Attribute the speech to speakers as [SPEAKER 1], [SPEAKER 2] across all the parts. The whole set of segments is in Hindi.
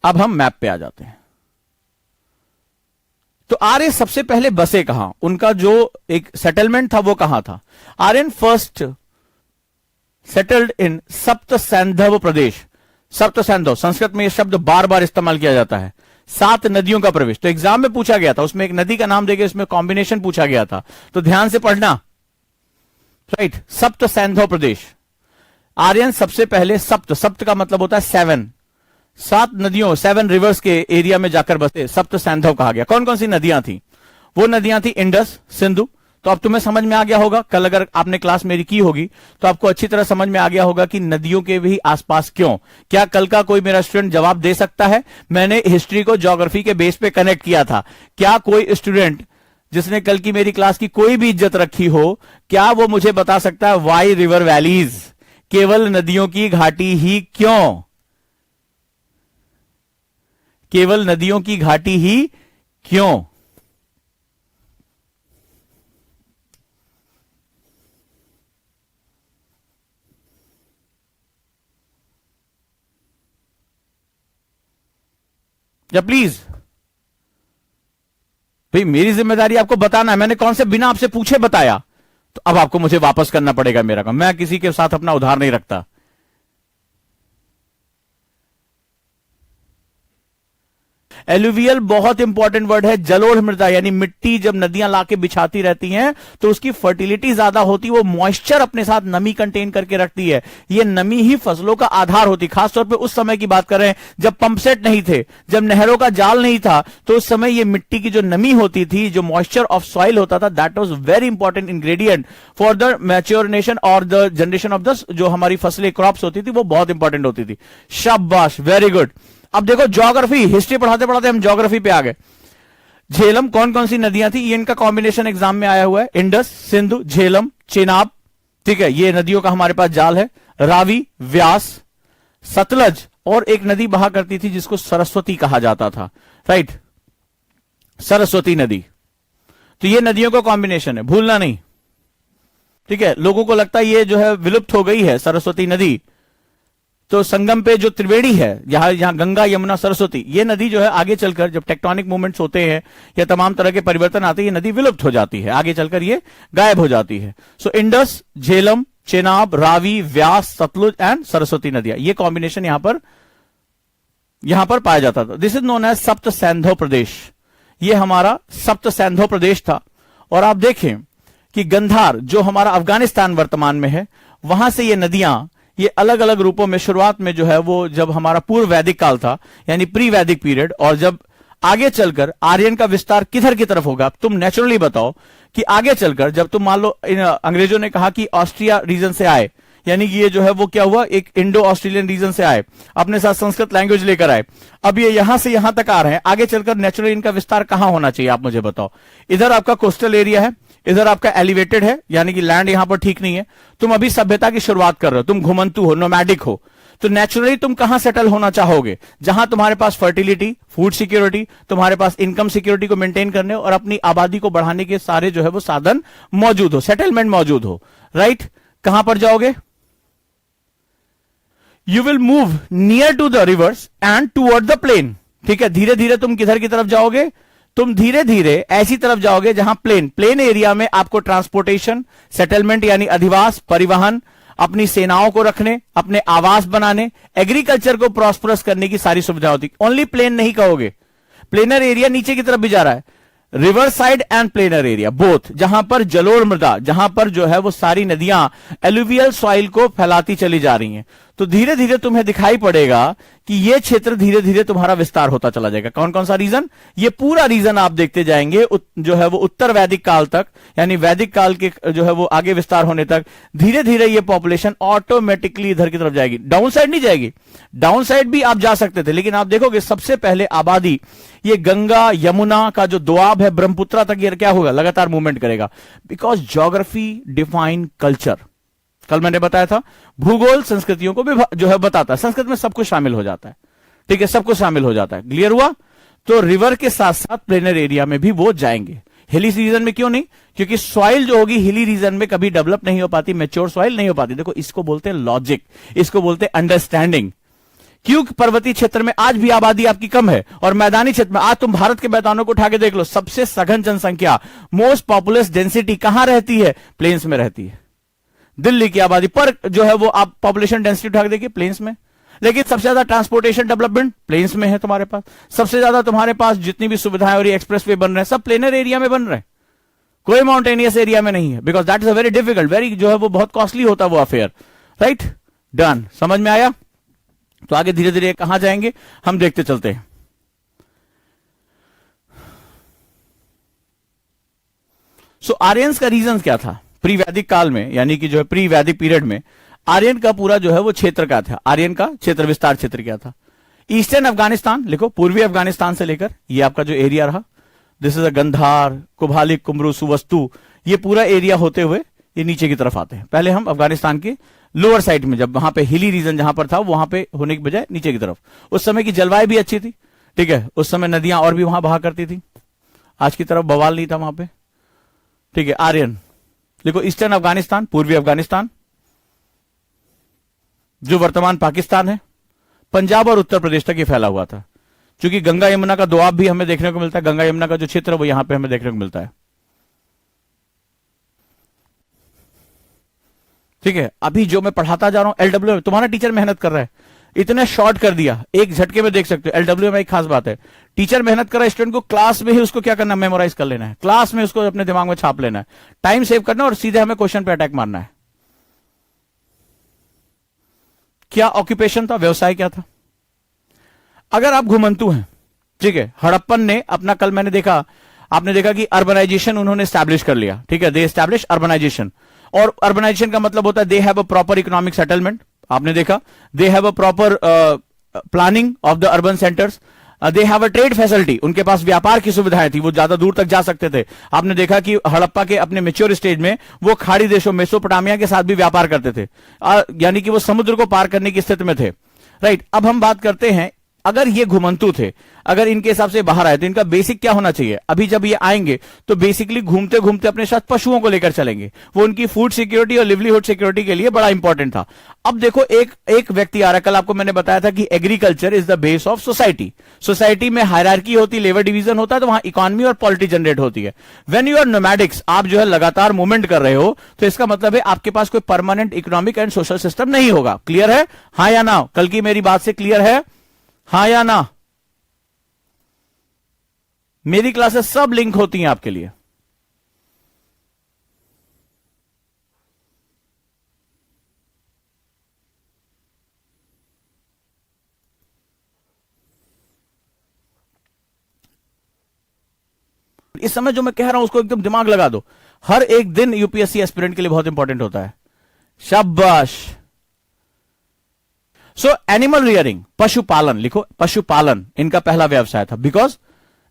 [SPEAKER 1] अब हम मैप पे आ जाते हैं। तो आर्य सबसे पहले बसे कहां, उनका जो एक सेटलमेंट था वो कहां था? आर्यन फर्स्ट सेटल्ड इन सप्त सैंधव प्रदेश। सप्त सैंधव, संस्कृत में यह शब्द बार बार इस्तेमाल किया जाता है, 7 नदियों का प्रवेश। तो एग्जाम में पूछा गया था, उसमें एक नदी का नाम देके उसमें कॉम्बिनेशन पूछा गया था, तो ध्यान से पढ़ना, राइट। सप्त सैंधव प्रदेश, आर्यन सबसे पहले सप्त, सप्त का मतलब होता है 7 नदियों, 7 रिवर्स के एरिया में जाकर बसे, सप्त सैंधव कहा गया। कौन कौन सी नदियां थी? वो नदियां थी इंडस, सिंधु। तो अब तुम्हें समझ में आ गया होगा, कल अगर आपने क्लास मेरी की होगी तो आपको अच्छी तरह समझ में आ गया होगा कि नदियों के भी आसपास क्यों। क्या कल का कोई मेरा स्टूडेंट जवाब दे सकता है? मैंने हिस्ट्री को ज्योग्राफी के बेस पे कनेक्ट किया था। क्या कोई स्टूडेंट जिसने कल की मेरी क्लास की कोई भी इज्जत रखी हो, क्या वो मुझे बता सकता है वाई रिवर वैलीज, केवल नदियों की घाटी ही क्यों? केवल नदियों की घाटी ही क्यों? या प्लीज भाई, मेरी जिम्मेदारी आपको बताना है। मैंने कौन से बिना आपसे पूछे बताया? तो अब आपको मुझे वापस करना पड़ेगा मेरा काम। मैं किसी के साथ अपना उधार नहीं रखता। एलुवियल बहुत इंपॉर्टेंट वर्ड है। जलोढ़ मृदा यानी मिट्टी जब नदियां लाके बिछाती रहती हैं तो उसकी फर्टिलिटी ज्यादा होती है, वो मॉइस्चर अपने साथ नमी कंटेन करके रखती है। ये नमी ही फसलों का आधार होती। खासतौर पे उस समय की बात कर रहे हैं जब पंप सेट नहीं थे, जब नहरों का जाल नहीं था, तो उस समय ये मिट्टी की जो नमी होती थी, जो मॉइस्चर ऑफ सॉइल होता था, that was very important ingredient for the maturation और द जनरेशन ऑफ द जो हमारी फसलें क्रॉप्स होती थी, वो बहुत इंपॉर्टेंट होती थी। शाबाश, वेरी गुड। अब देखो ज्योग्राफी, हिस्ट्री पढ़ाते पढ़ाते हम ज्योग्राफी पे आ गए। झेलम, कौन कौन सी नदियां थी? ये इनका कॉम्बिनेशन एग्जाम में आया हुआ है। इंडस, सिंधु, झेलम, चेनाब, ठीक है, ये नदियों का हमारे पास जाल है। रावी, व्यास, सतलज, और एक नदी बहा करती थी जिसको सरस्वती कहा जाता था, राइट, सरस्वती नदी। तो ये नदियों का कॉम्बिनेशन है, भूलना नहीं, ठीक है। लोगों को लगता है ये जो है विलुप्त हो गई है सरस्वती नदी, तो संगम पे जो त्रिवेणी है, यहां गंगा, यमुना, सरस्वती, ये नदी जो है आगे चलकर जब टेक्टोनिक मूवमेंट्स होते हैं या तमाम तरह के परिवर्तन आते हैं, ये नदी विलुप्त हो जाती है, आगे चलकर ये गायब हो जाती है। So Indus, Jhelum, Chenab, Ravi, Beas, Sutlej and Saraswati नदियां, ये कॉम्बिनेशन यहां पर पाया जाता था। दिस इज नोन एज सप्त सैंधव प्रदेश। ये हमारा सप्त सैंधव प्रदेश था। और आप देखें कि गंधार जो हमारा अफगानिस्तान वर्तमान में है, वहां से ये नदियां ये अलग अलग रूपों में, शुरुआत में जो है वो जब हमारा पूर्व वैदिक काल था यानी प्री वैदिक पीरियड, और जब आगे चलकर आर्यन का विस्तार किधर की तरफ होगा, तुम नेचुरली बताओ कि आगे चलकर जब तुम मान लो अंग्रेजों ने कहा कि ऑस्ट्रिया रीजन से आए, यानी कि ये जो है वो क्या हुआ, एक इंडो ऑस्ट्रेलियन रीजन से आए, अपने साथ संस्कृत लैंग्वेज लेकर आए, अब ये यहां से यहां तक आ रहे हैं, आगे चलकर नेचुरली इनका विस्तार कहां होना चाहिए, आप मुझे बताओ। इधर आपका कोस्टल एरिया है, इधर आपका एलिवेटेड है, यानी कि लैंड यहां पर ठीक नहीं है, तुम अभी सभ्यता की शुरुआत कर रहे हो, तुम घुमंतु हो, नोमैडिक हो, तो नेचुरली तुम कहां सेटल होना चाहोगे? जहां तुम्हारे पास फर्टिलिटी, फूड सिक्योरिटी, तुम्हारे पास इनकम सिक्योरिटी को मेंटेन करने और अपनी आबादी को बढ़ाने के सारे जो है वो साधन मौजूद हो, सेटलमेंट मौजूद हो, राइट। कहां पर जाओगे? You will move near to the river's end toward the plain, ठीक है। धीरे धीरे तुम किधर की तरफ जाओगे? तुम धीरे धीरे ऐसी तरफ जाओगे जहां प्लेन एरिया में आपको ट्रांसपोर्टेशन, सेटलमेंट यानी अधिवास, परिवहन, अपनी सेनाओं को रखने, अपने आवास बनाने, एग्रीकल्चर को प्रॉस्परस करने की सारी सुविधा होती। ओनली प्लेन नहीं कहोगे, प्लेनर एरिया नीचे की तरफ भी जा रहा है, river side and planar area both, जहां पर जलोढ़ मृदा, जहां पर जो है वो सारी नदियां एलुवियल सॉइल को फैलाती चली जा रही हैं। तो धीरे धीरे तुम्हें दिखाई पड़ेगा कि ये क्षेत्र धीरे धीरे तुम्हारा विस्तार होता चला जाएगा। कौन कौन सा रीजन? ये पूरा रीजन आप देखते जाएंगे जो है वो उत्तर वैदिक काल तक, यानी वैदिक काल के जो है वो आगे विस्तार होने तक धीरे धीरे ये पॉपुलेशन ऑटोमेटिकली इधर की तरफ जाएगी, डाउन साइड नहीं जाएगी। डाउन साइड भी आप जा सकते थे, लेकिन आप देखोगे सबसे पहले आबादी ये गंगा यमुना का जो दोआब है, ब्रह्मपुत्रा तक ये क्या होगा, लगातार मूवमेंट करेगा, बिकॉज ज्योग्राफी डिफाइन कल्चर। कल मैंने बताया था भूगोल संस्कृतियों को भी जो है बताता है, संस्कृत में सब कुछ शामिल हो जाता है, ठीक है, सब कुछ शामिल हो जाता है। क्लियर हुआ? तो रिवर के साथ साथ प्लेनर एरिया में भी वो जाएंगे। हिली रीजन में क्यों नहीं? क्योंकि सॉइल जो होगी हिली रीजन में कभी डेवलप नहीं हो पाती, मैच्योर सॉइल नहीं हो पाती। देखो इसको बोलते हैं लॉजिक, इसको बोलते हैं अंडरस्टैंडिंग। क्यों पर्वतीय क्षेत्र में आज भी आबादी आपकी कम है और मैदानी क्षेत्र में आज तुम भारत के मैदानों को उठा के देख लो, सबसे सघन जनसंख्या, मोस्ट पॉपुलस डेंसिटी कहां रहती है? प्लेन्स में रहती है। दिल्ली की आबादी पर जो है वो आप पॉपुलेशन डेंसिटी उठा के देखिए, प्लेन्स में। लेकिन सबसे ज्यादा ट्रांसपोर्टेशन डेवलपमेंट प्लेन्स में है तुम्हारे पास। सबसे ज्यादा तुम्हारे पास जितनी भी सुविधाएं और ये एक्सप्रेस वे बन रहे हैं सब प्लेनर एरिया में बन रहे हैं, कोई माउंटेनियस एरिया में नहीं है, because that is a very difficult, very जो है वो बहुत कॉस्टली होता है वो अफेयर, राइट। डन, समझ में आया? तो आगे धीरे धीरे कहां जाएंगे हम देखते चलते हैं। सो आर्यंस का रीजन क्या था प्री वैदिक काल में, यानी कि जो है प्री वैदिक पीरियड में आर्यन का पूरा जो है वो क्षेत्र का था। आर्यन का क्षेत्र विस्तार क्षेत्र क्या था? ईस्टर्न अफगानिस्तान, लिखो पूर्वी अफगानिस्तान से लेकर ये आपका जो एरिया रहा, this is a Gandhar, कुभालिक, कुमरू, Suvastu, ये पूरा एरिया होते हुए ये नीचे की तरफ आते हैं। पहले हम अफगानिस्तान के लोअर साइड में, जब वहां पे हिली रीजन जहां पर था वहां पे होने की बजाय नीचे की तरफ, उस समय की जलवायु भी अच्छी थी, ठीक है, उस समय नदियां और भी वहां बहा करती थी, आज की तरफ बवाल नहीं था वहां पे, ठीक है। आर्यन देखो, ईस्टर्न अफगानिस्तान, पूर्वी अफगानिस्तान जो वर्तमान पाकिस्तान है, पंजाब और उत्तर प्रदेश तक ये फैला हुआ था। क्योंकि गंगा यमुना का दोआब भी हमें देखने को मिलता है, गंगा यमुना का जो क्षेत्र है वो यहां पे हमें देखने को मिलता है, ठीक है। अभी जो मैं पढ़ाता जा रहा हूं एलडब्ल्यू, तुम्हारा टीचर मेहनत कर रहा है, इतने शॉर्ट कर दिया, एक झटके में देख सकते हो। एलडब्ल्यू में एक खास बात है, टीचर मेहनत कर रहा है, स्टूडेंट को क्लास में ही उसको क्या करना है, मेमोराइज कर लेना है, क्लास में उसको अपने दिमाग में छाप लेना है, टाइम सेव करना और सीधे हमें क्वेश्चन पे अटैक मारना है। क्या ऑक्यूपेशन था, व्यवसाय क्या था? अगर आप घुमंतु हैं, ठीक है, हड़प्पन ने अपना, कल मैंने देखा, आपने देखा कि अर्बनाइजेशन उन्होंने स्टैब्लिश कर लिया, ठीक है, दे एस्टैब्लिश अर्बनाइजेशन। और अर्बनाइजेशन का मतलब होता है they have a proper economic settlement, आपने देखा, they have a proper planning of the urban centres, they have a trade facility, उनके पास व्यापार की सुविधाएं थी, वो ज्यादा दूर तक जा सकते थे। आपने देखा कि हड़प्पा के अपने मेच्योर स्टेज में वो खाड़ी देशों मेसोपोटामिया के साथ भी व्यापार करते थे, यानी कि वो समुद्र को पार करने की स्थिति में थे, राइट। अब हम बात करते हैं, अगर ये घुमंतु थे, अगर इनके हिसाब से बाहर आए तो इनका बेसिक क्या होना चाहिए? अभी जब ये आएंगे तो बेसिकली घूमते घूमते अपने साथ पशुओं को लेकर चलेंगे, वो उनकी फूड सिक्योरिटी और लिवलीहुड सिक्योरिटी के लिए बड़ा इंपॉर्टेंट था। अब देखो एक व्यक्ति आ रहा है, कल आपको मैंने बताया था कि agriculture is the base of society. Society में हायरार्की होती, लेबर डिवीजन होता है, तो वहां इकोनॉमी और पॉलिटी जनरेट होती है। व्हेन यू आर नोमैडिक्स, आप जो है लगातार मूवमेंट कर रहे हो, तो इसका मतलब है आपके पास कोई permanent economic and social system नहीं होगा। क्लियर है, हाँ या ना? कल की मेरी बात से क्लियर है, हाँ या ना? मेरी क्लासेस सब लिंक होती हैं आपके लिए। इस समय जो मैं कह रहा हूं उसको एकदम दिमाग लगा दो, हर एक दिन यूपीएससी एस्पिरेंट के लिए बहुत इंपॉर्टेंट होता है। शाबाश। सो एनिमल रियरिंग, पशुपालन, लिखो पशुपालन इनका पहला व्यवसाय था, because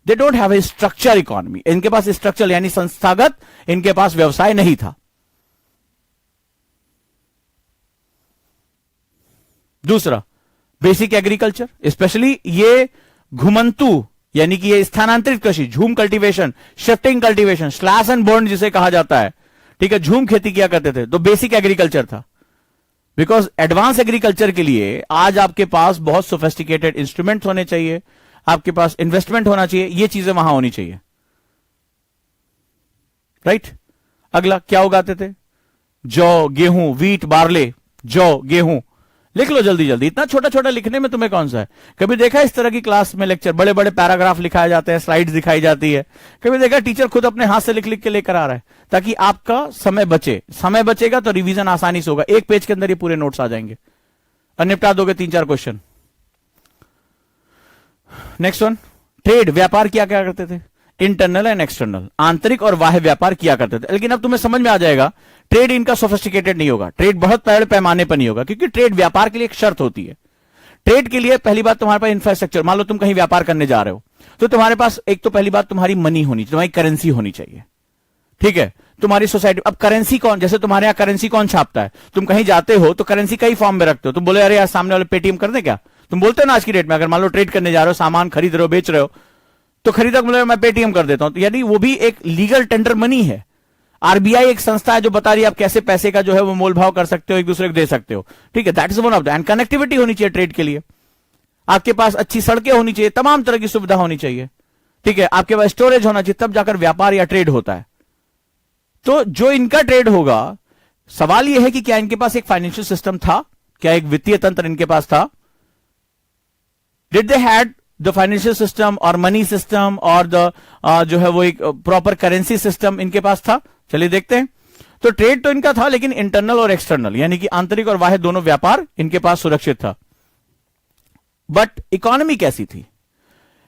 [SPEAKER 1] they don't have a structure economy, इनके पास स्ट्रक्चर यानी संस्थागत इनके पास व्यवसाय नहीं था। दूसरा, बेसिक एग्रीकल्चर, स्पेशली ये घुमंतु यानी कि ये स्थानांतरित कृषि, झूम cultivation, shifting cultivation, slash and burn जिसे कहा जाता है, ठीक है, झूम खेती किया करते थे, तो बेसिक एग्रीकल्चर था। बिकॉज एडवांस एग्रीकल्चर के लिए आज आपके पास बहुत सोफिस्टिकेटेड इंस्ट्रूमेंट होने चाहिए, आपके पास इन्वेस्टमेंट होना चाहिए, ये चीजें वहां होनी चाहिए, राइट। अगला क्या उगाते थे? जौ, गेहूं, वीट, बार्ले, जौ, गेहूं, लिख लो जल्दी जल्दी, इतना छोटा छोटा लिखने में तुम्हें कौन सा है? कभी देखा इस तरह की क्लास में लेक्चर, बड़े बड़े पैराग्राफ लिखाए जाते हैं, स्लाइड्स दिखाई जाती है? कभी देखा टीचर खुद अपने हाथ से लिख लिख के लेकर आ रहा है, ताकि आपका समय बचे। समय बचेगा तो रिवीजन आसानी से होगा, एक पेज के अंदर ये पूरे नोट्स आ जाएंगे और निपटा दोगे 3-4 क्वेश्चन। नेक्स्ट वन, ट्रेड, व्यापार किया क्या करते थे? इंटरनल एंड एक्सटर्नल, आंतरिक और बाह्य व्यापार किया करते थे। लेकिन अब तुम्हें समझ में आ जाएगा, ट्रेड इनका सोफिस्टिकेटेड नहीं होगा, ट्रेड बहुत बड़े पैमाने पर नहीं होगा, क्योंकि ट्रेड व्यापार के लिए एक शर्त होती है। ट्रेड के लिए पहली बात तुम्हारे पास इंफ्रास्ट्रक्चर, मान लो तुम कहीं व्यापार करने जा रहे हो, तो तुम्हारे पास एक तो पहली बात तुम्हारी मनी होनी चाहिए, तुम्हारी करेंसी होनी चाहिए, ठीक है, तुम्हारी सोसाइटी। अब करेंसी कौन, जैसे तुम्हारे यहां करेंसी कौन छापता है? तुम कहीं जाते हो तो करेंसी कई फॉर्म में रखते हो, तुम बोले अरे यार सामने वाले पेटीएम कर दे क्या, तुम बोलते हो ना आज की डेट में, अगर मान लो ट्रेड करने जा रहे हो, सामान खरीद रहे हो, बेच रहे हो, तो खरीदा बोले मैं पेटीएम कर देता हूं, तो यानी वो भी एक लीगल टेंडर मनी है। आरबीआई एक संस्था है जो बता रही है आप कैसे पैसे का जो है वो मोल भाव कर सकते हो, एक दूसरे को दे सकते हो, ठीक है, that is one of the, and connectivity होनी चाहिए ट्रेड के लिए, आपके पास अच्छी सड़कें होनी चाहिए, तमाम तरह की सुविधा होनी चाहिए, ठीक है, आपके पास स्टोरेज होना चाहिए, तब जाकर व्यापार या ट्रेड होता है। तो जो इनका ट्रेड होगा, सवाल यह है कि क्या इनके पास एक फाइनेंशियल सिस्टम था, क्या एक वित्तीय तंत्र इनके पास था? Did they had the financial system और मनी सिस्टम और द जो है वो एक प्रॉपर करेंसी सिस्टम इनके पास था? चलिए देखते हैं। तो ट्रेड तो इनका था, लेकिन इंटरनल और एक्सटर्नल यानी कि आंतरिक और बाह्य दोनों व्यापार इनके पास सुरक्षित था। बट इकोनॉमी कैसी थी?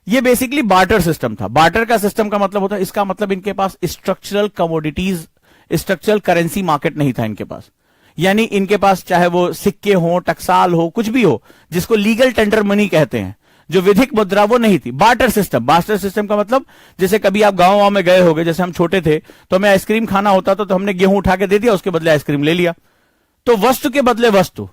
[SPEAKER 1] ये बेसिकली बार्टर सिस्टम था। बार्टर का सिस्टम का मतलब होता है, इसका मतलब इनके पास structural commodities, structural currency market नहीं था इनके पास। यानी इनके पास चाहे वो सिक्के हो, टकसाल हो, कुछ भी हो, जिसको लीगल टेंडर मनी कहते हैं, जो विधिक मुद्रा, वो नहीं थी। बार्टर सिस्टम, बार्टर सिस्टम का मतलब जैसे कभी आप गांव में गए होगे, जैसे हम छोटे थे तो हमें आइसक्रीम खाना होता था, तो हमने गेहूं उठा के दे दिया, उसके बदले आइसक्रीम ले लिया। तो वस्तु के बदले वस्तु,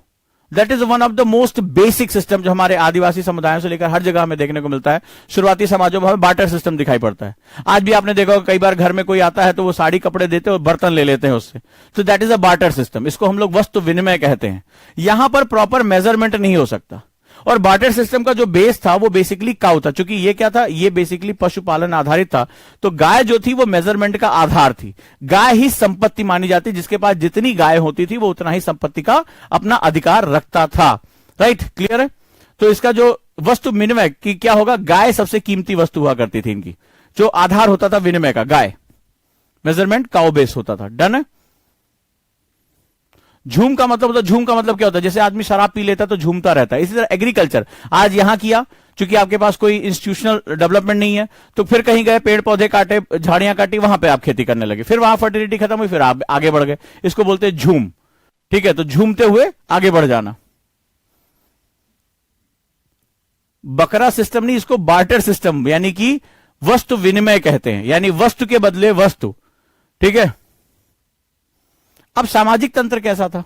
[SPEAKER 1] that is one of the most basic system जो हमारे आदिवासी समुदायों से लेकर हर जगह हमें देखने को मिलता है। शुरुआती समाजों में हमें बार्टर सिस्टम दिखाई पड़ता है। आज भी आपने देखा होगा, कई बार घर में कोई आता है तो वो साड़ी कपड़े देते हैं और बर्तन ले लेते हैं उससे। तो that is a barter system. इसको हम लोग वस्तु विनिमय कहते हैं। यहां पर प्रॉपर मेजरमेंट नहीं हो सकता। और बार्टर सिस्टम का जो बेस था वो बेसिकली काउ था, क्योंकि ये क्या था, ये बेसिकली पशुपालन आधारित था। तो गाय जो थी वो मेजरमेंट का आधार थी। गाय ही संपत्ति मानी जाती, जिसके पास जितनी गाय होती थी वो उतना ही संपत्ति का अपना अधिकार रखता था। राइट, क्लियर है? तो इसका जो वस्तु विनिमय की क्या होगा, गाय सबसे कीमती वस्तु हुआ करती थी इनकी, जो आधार होता था विनिमय का, गाय। मेजरमेंट काउ बेस होता था। डन है? झूम का मतलब होता है, झूम का मतलब क्या होता है, जैसे आदमी शराब पी लेता है तो झूमता रहता है। इसी तरह एग्रीकल्चर आज यहां किया, क्योंकि आपके पास कोई इंस्टीट्यूशनल डेवलपमेंट नहीं है, तो फिर कहीं गए, पेड़ पौधे काटे, झाड़ियां काटी, वहां पे आप खेती करने लगे, फिर वहां फर्टिलिटी खत्म हुई, फिर आप आगे बढ़ गए। इसको बोलते हैं झूम। ठीक है, तो झूमते हुए आगे बढ़ जाना। बकरा सिस्टम नहीं, इसको बार्टर सिस्टम यानी कि वस्तु विनिमय कहते हैं, यानी वस्तु के बदले वस्तु। ठीक है, अब सामाजिक तंत्र कैसा था,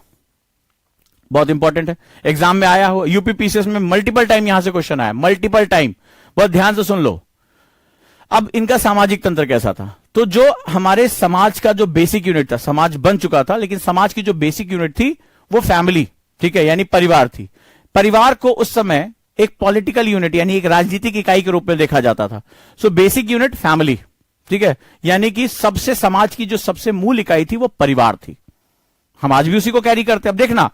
[SPEAKER 1] बहुत इंपॉर्टेंट है, एग्जाम में आया हो, यूपीपीसीएस में मल्टीपल टाइम यहां से क्वेश्चन आया, मल्टीपल टाइम, बहुत ध्यान से सुन लो। अब इनका सामाजिक तंत्र कैसा था? तो जो हमारे समाज का जो बेसिक यूनिट था, समाज बन चुका था, लेकिन समाज की जो बेसिक यूनिट थी वो फैमिली, ठीक है, यानी परिवार थी। परिवार को उस समय एक पॉलिटिकल यूनिट यानी एक राजनीतिक इकाई के रूप में देखा जाता था। सो बेसिक यूनिट फैमिली, ठीक है, यानी कि सबसे समाज की जो सबसे मूल इकाई थी वो परिवार थी। हम आज भी उसी को कैरी करते हैं। अब देखना,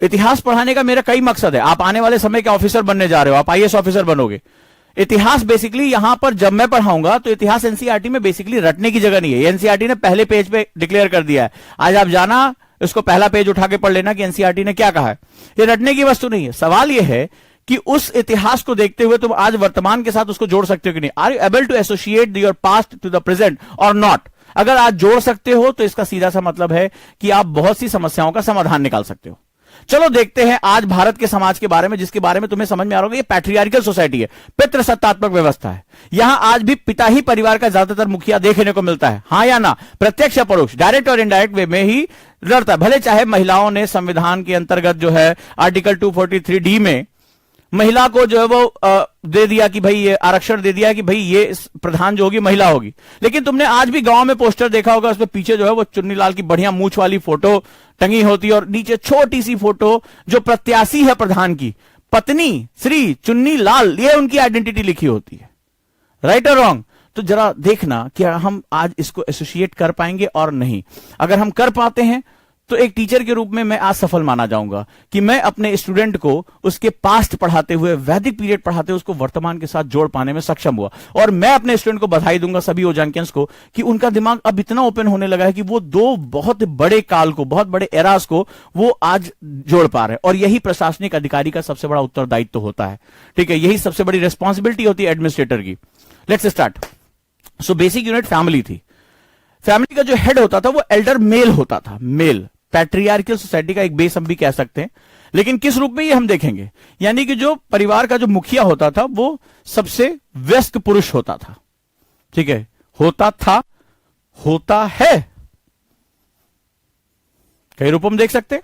[SPEAKER 1] इतिहास पढ़ाने का मेरा कई मकसद है। आप आने वाले समय के ऑफिसर बनने जा रहे हो, आप आईएएस ऑफिसर बनोगे। इतिहास बेसिकली यहां पर जब मैं पढ़ाऊंगा तो इतिहास एनसीईआरटी में बेसिकली रटने की जगह नहीं है। एनसीईआरटी ने पहले पेज पे डिक्लेयर कर दिया है, आज आप जाना इसको पहला पेज उठा के पढ़ लेना कि एनसीईआरटी ने क्या कहा है। ये रटने की वस्तु नहीं है। सवाल यह है कि उस इतिहास को देखते हुए तुम आज वर्तमान के साथ उसको जोड़ सकते हो कि नहीं। Are you able to associate your past to the present और नॉट? अगर आज जोड़ सकते हो तो इसका सीधा सा मतलब है कि आप बहुत सी समस्याओं का समाधान निकाल सकते हो। चलो देखते हैं आज भारत के समाज के बारे में, जिसके बारे में तुम्हें समझ में आ रहा होगा। ये पैट्रियार्कल सोसाइटी है, पितृसत्तात्मक व्यवस्था है। यहां आज भी पिता ही परिवार का ज्यादातर मुखिया देखने को मिलता है, हां या ना, प्रत्यक्ष या परोक्ष, डायरेक्ट और इनडायरेक्ट वे में ही लड़ता है। भले चाहे महिलाओं ने संविधान के अंतर्गत जो है आर्टिकल 243D में महिला को जो है वो दे दिया कि भाई ये आरक्षण दे दिया कि भाई ये प्रधान जो होगी महिला होगी, लेकिन तुमने आज भी गांव में पोस्टर देखा होगा, उसमें पीछे जो है वो चुन्नीलाल की बढ़िया मूछ वाली फोटो टंगी होती है और नीचे छोटी सी फोटो जो प्रत्याशी है प्रधान की पत्नी श्री चुन्नीलाल, ये उनकी आइडेंटिटी लिखी होती है। राइट और रॉन्ग? तो जरा देखना क्या हम आज इसको एसोसिएट कर पाएंगे और नहीं। अगर हम कर पाते हैं तो एक टीचर के रूप में मैं आज सफल माना जाऊंगा कि मैं अपने स्टूडेंट को उसके पास्ट पढ़ाते हुए, वैदिक पीरियड पढ़ाते हुए उसको वर्तमान के साथ जोड़ पाने में सक्षम हुआ। और मैं अपने स्टूडेंट को बधाई दूंगा, सभी ओजांकियंस को, कि उनका दिमाग अब इतना ओपन होने लगा है कि वो दो बहुत बड़े काल को, बहुत बड़े एरास को वो आज जोड़ पा रहे हैं। और यही प्रशासनिक अधिकारी का सबसे बड़ा उत्तरदायित्व होता है। ठीक है, यही सबसे बड़ी रिस्पॉन्सिबिलिटी होती है एडमिनिस्ट्रेटर की। Let's start. So basic unit family थी। फैमिली का जो हेड होता था वो एल्डर मेल होता था, मेल। पैट्रियार्कल सोसाइटी का एक बेस हम भी कह सकते हैं, लेकिन किस रूप में ये हम देखेंगे। यानी कि जो परिवार का जो मुखिया होता था वो सबसे वयस्क पुरुष होता था। ठीक है, होता था, होता है, कई रूपों में देख सकते हैं।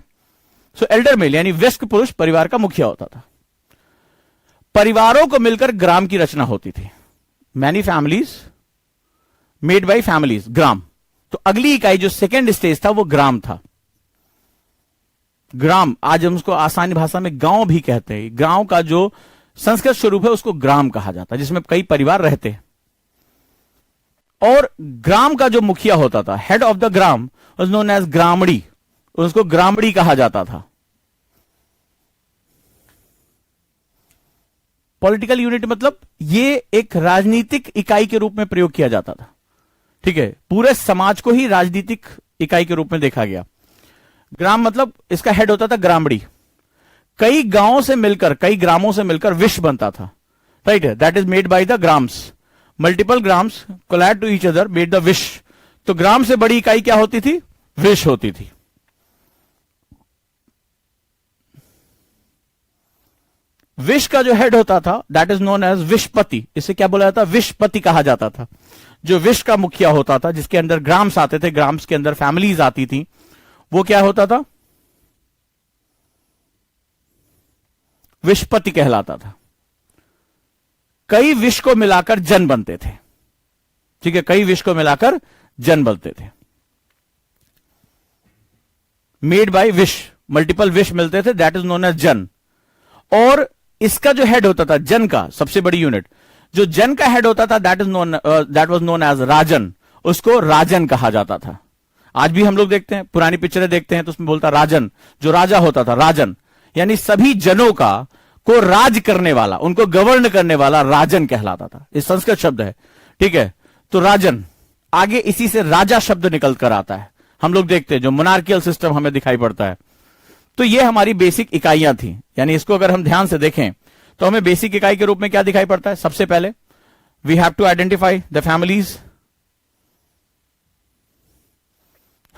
[SPEAKER 1] सो एल्डर मेल यानी वयस्क पुरुष परिवार का मुखिया होता था। परिवारों को मिलकर ग्राम की रचना होती थी। Many families made by families, gram. तो अगली इकाई जो सेकेंड स्टेज था वो ग्राम था। ग्राम आज हम उसको आसानी भाषा में गांव भी कहते हैं। गांव का जो संस्कृत स्वरूप है, उसको ग्राम कहा जाता है, जिसमें कई परिवार रहते हैं। और ग्राम का जो मुखिया होता था, head of the gram, was known as gramani, उसको ग्रामड़ी कहा जाता था। पॉलिटिकल यूनिट मतलब ये एक राजनीतिक इकाई के रूप में प्रयोग किया जाता था। ठीक है, पूरे समाज को ही राजनीतिक इकाई के रूप में देखा गया। ग्राम मतलब इसका हेड होता था ग्रामड़ी। कई गांवों से मिलकर, कई ग्रामों से मिलकर विश बनता था। राइट है, that is made by the grams. Multiple grams collide to each other made the vish. तो ग्राम से बड़ी इकाई क्या होती थी? विश होती थी। विश का जो हेड होता था दैट इज नोन एज विशपति। इसे क्या बोला जाता? विशपति कहा जाता था। जो विश का मुखिया होता था, जिसके अंदर ग्राम्स आते थे, ग्राम्स के अंदर फैमिलीज आती थी, वो क्या होता था? विशपति कहलाता था। कई विश को मिलाकर जन बनते थे। ठीक है, कई विश को मिलाकर जन बनते थे। Made by wish, multiple wish मिलते थे, दैट इज नोन एज जन। और इसका जो हेड होता था, जन का सबसे बड़ी यूनिट, जो जन का हेड होता था, दैट वाज नोन एज राजन। उसको राजन कहा जाता था। आज भी हम लोग देखते हैं, पुरानी पिक्चरें देखते हैं तो उसमें बोलता राजन, जो राजा होता था राजन, यानी सभी जनों का को राज करने वाला, उनको गवर्न करने वाला राजन कहलाता था। ये संस्कृत शब्द है। ठीक है, तो राजन, आगे इसी से राजा शब्द निकल कर आता है। हम लोग देखते हैं जो मोनार्कियल सिस्टम हमें दिखाई पड़ता है। तो ये हमारी बेसिक इकाइयां थी। यानी इसको अगर हम ध्यान से देखें तो हमें बेसिक इकाई के रूप में क्या दिखाई पड़ता है? सबसे पहले we have to identify the families.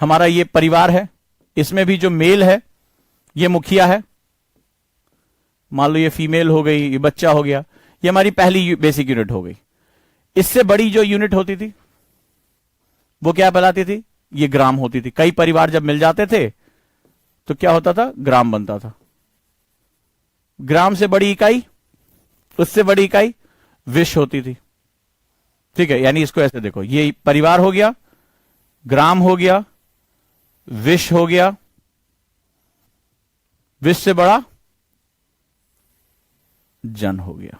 [SPEAKER 1] हमारा ये परिवार है, इसमें भी जो मेल है ये मुखिया है। मान लो ये फीमेल हो गई, ये बच्चा हो गया, ये हमारी पहली बेसिक यूनिट हो गई। इससे बड़ी जो यूनिट होती थी वो क्या कहलाती थी? ये ग्राम होती थी। कई परिवार जब मिल जाते थे तो क्या होता था? ग्राम बनता था। ग्राम से बड़ी इकाई, उससे बड़ी इकाई विश होती थी। ठीक है, यानी इसको ऐसे देखो, ये परिवार हो गया, ग्राम हो गया, विश हो गया, विश से बड़ा जन हो गया।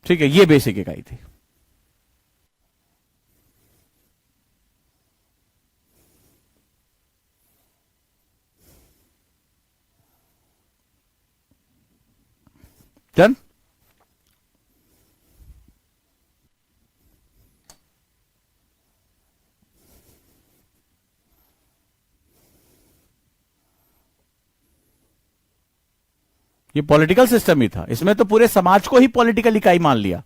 [SPEAKER 1] ठीक है, ये बेसिक इकाई थी। डन? ये पॉलिटिकल सिस्टम ही था। इसमें तो पूरे समाज को ही पॉलिटिकल इकाई मान लिया।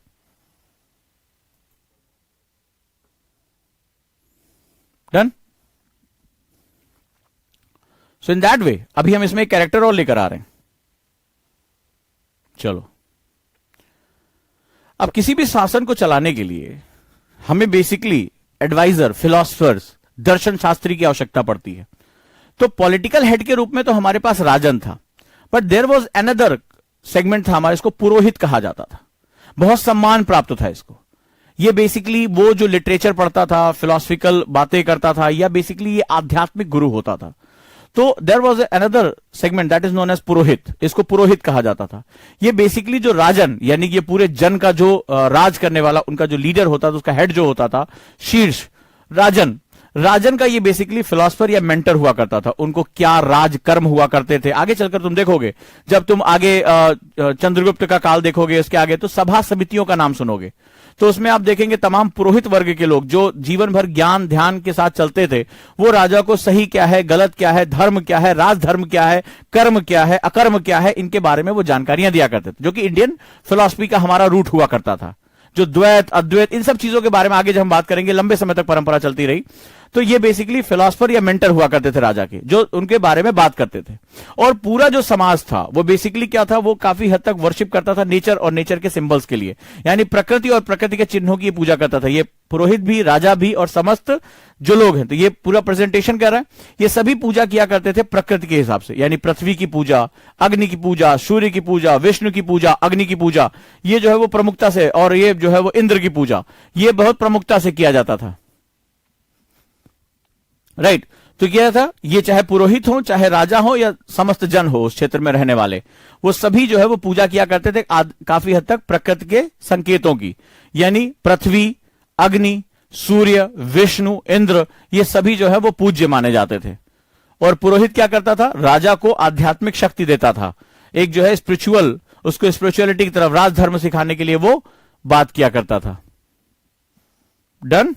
[SPEAKER 1] Done? So in that way अभी हम इसमें एक कैरेक्टर और लेकर आ रहे हैं। चलो, अब किसी भी शासन को चलाने के लिए हमें बेसिकली एडवाइजर, फिलोसफर्स, दर्शन शास्त्री की आवश्यकता पड़ती है। तो पॉलिटिकल हेड के रूप में तो हमारे पास राजन था, but there was another segment था हमारा, इसको पुरोहित कहा जाता था। बहुत सम्मान प्राप्त था इसको। ये बेसिकली वो जो लिटरेचर पढ़ता था, फिलोसफिकल बातें करता था, या बेसिकली ये आध्यात्मिक गुरु होता था। तो there was another segment that is known as purohit. इसको पुरोहित कहा जाता था। ये बेसिकली जो राजन, यानी ये पूरे जन का जो राज करने वाला, उनका जो लीडर होता था, उसका हेड जो होता था, शीर्ष राजन, राजन का ये बेसिकली फिलोसफर या मेंटर हुआ करता था। उनको क्या राज कर्म हुआ करते थे, आगे चलकर तुम देखोगे। जब तुम आगे चंद्रगुप्त का काल देखोगे, इसके आगे तो सभा समितियों का नाम सुनोगे, तो उसमें आप देखेंगे तमाम पुरोहित वर्ग के लोग जो जीवन भर ज्ञान ध्यान के साथ चलते थे, वो राजा को सही क्या है, गलत क्या है, धर्म क्या है, राजधर्म क्या है, कर्म क्या है, अकर्म क्या है, इनके बारे में वो जानकारियां दिया करते थे, जो कि इंडियन फिलॉसफी का हमारा रूट हुआ करता था। जो द्वैत, अद्वैत, इन सब चीजों के बारे में आगे जब हम बात करेंगे, लंबे समय तक परंपरा चलती रही। तो ये बेसिकली फिलोसफर या मेंटर हुआ करते थे राजा के, जो उनके बारे में बात करते थे। और पूरा जो समाज था वो बेसिकली क्या था, वो काफी हद तक वर्शिप करता था नेचर और नेचर के सिंबल्स के लिए, यानी प्रकृति और प्रकृति के चिन्हों की पूजा करता था। ये पुरोहित भी, राजा भी और समस्त जो लोग हैं, तो ये पूरा प्रेजेंटेशन कर रहा है, ये सभी पूजा किया करते थे प्रकृति के हिसाब से, यानी पृथ्वी की पूजा, अग्नि की पूजा, सूर्य की पूजा, विष्णु की पूजा, अग्नि की पूजा, ये जो है वो प्रमुखता से, और ये जो है वो इंद्र की पूजा, ये बहुत प्रमुखता से किया जाता था। राइट तो क्या था, ये चाहे पुरोहित हो, चाहे राजा हो, या समस्त जन हो उस क्षेत्र में रहने वाले, वो सभी जो है वो पूजा किया करते थे काफी हद तक प्रकृति के संकेतों की, यानी पृथ्वी, अग्नि, सूर्य, विष्णु, इंद्र, ये सभी जो है वो पूज्य माने जाते थे। और पुरोहित क्या करता था, राजा को आध्यात्मिक शक्ति देता था, एक जो है स्पिरिचुअल, उसको स्पिरिचुअलिटी की तरफ, राजधर्म सिखाने के लिए वो बात किया करता था। डन।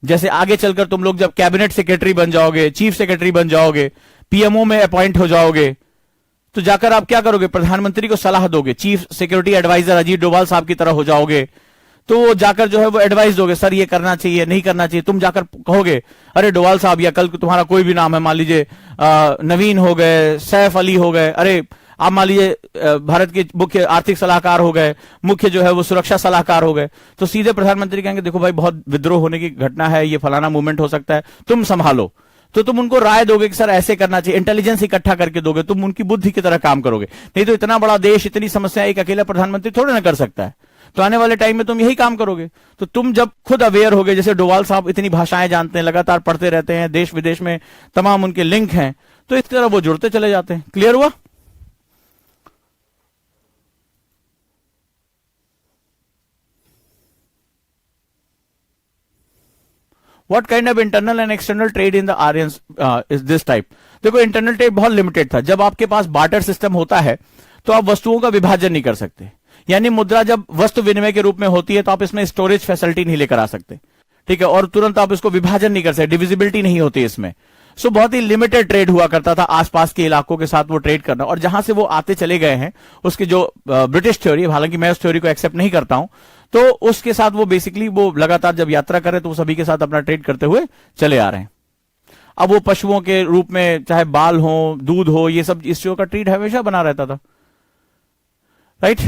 [SPEAKER 1] जैसे आगे चलकर तुम लोग जब कैबिनेट सेक्रेटरी बन जाओगे, चीफ सेक्रेटरी बन जाओगे, पीएमओ में अपॉइंट हो जाओगे, तो जाकर आप क्या करोगे, प्रधानमंत्री को सलाह दोगे, chief security adviser Ajit Doval साहब की तरह हो जाओगे। तो वो जाकर जो है वो एडवाइस दोगे, सर ये करना चाहिए, नहीं करना चाहिए। तुम जाकर कहोगे, अरे डोभाल साहब, या कल तुम्हारा कोई भी नाम है, मान लीजिए नवीन हो गए, सैफ अली हो गए, अरे आप मान लीजिए भारत के मुख्य आर्थिक सलाहकार हो गए, मुख्य जो है वो सुरक्षा सलाहकार हो गए, तो सीधे प्रधानमंत्री कहेंगे, देखो भाई बहुत विद्रोह होने की घटना है, ये फलाना मूवमेंट हो सकता है, तुम संभालो। तो तुम उनको राय दोगे कि सर ऐसे करना चाहिए, इंटेलिजेंस इकट्ठा करके दोगे, तुम उनकी बुद्धि की तरह काम करोगे। नहीं तो इतना बड़ा देश, इतनी समस्या एक अकेला प्रधानमंत्री थोड़े ना कर सकता है। तो आने वाले टाइम में तुम यही काम करोगे। तो तुम जब खुद अवेयर होगे, जैसे डोभाल साहब इतनी भाषाएं जानते हैं, लगातार पढ़ते रहते हैं, देश विदेश में तमाम उनके लिंक हैं, तो इस तरह वो जुड़ते चले जाते हैं। क्लियर हुआ? What kind of internal and external trade in the Aryans is this type? देखो, इंटरनल ट्रेड बहुत लिमिटेड था। जब आपके पास बार्टर सिस्टम होता है तो आप वस्तुओं का विभाजन नहीं कर सकते, यानी मुद्रा जब वस्तु विनिमय के रूप में होती है तो आप इसमें स्टोरेज फैसिलिटी नहीं लेकर आ सकते, ठीक है, और तुरंत आप इसको विभाजन नहीं कर सकते, डिविजिबिलिटी नहीं होती इसमें। सो बहुत ही लिमिटेड ट्रेड हुआ करता था, आसपास के इलाकों के साथ वो ट्रेड करना। और जहां से वो आते चले गए हैं, उसकी जो ब्रिटिश थ्योरी, हालांकि मैं उस थ्योरी को एक्सेप्ट नहीं करता हूं, तो उसके साथ वो बेसिकली वो लगातार जब यात्रा करे तो वो सभी के साथ अपना ट्रेड करते हुए चले आ रहे हैं। अब वो पशुओं के रूप में चाहे बाल हो, दूध हो, ये सब इस चीजों का ट्रेड हमेशा बना रहता था, राइट।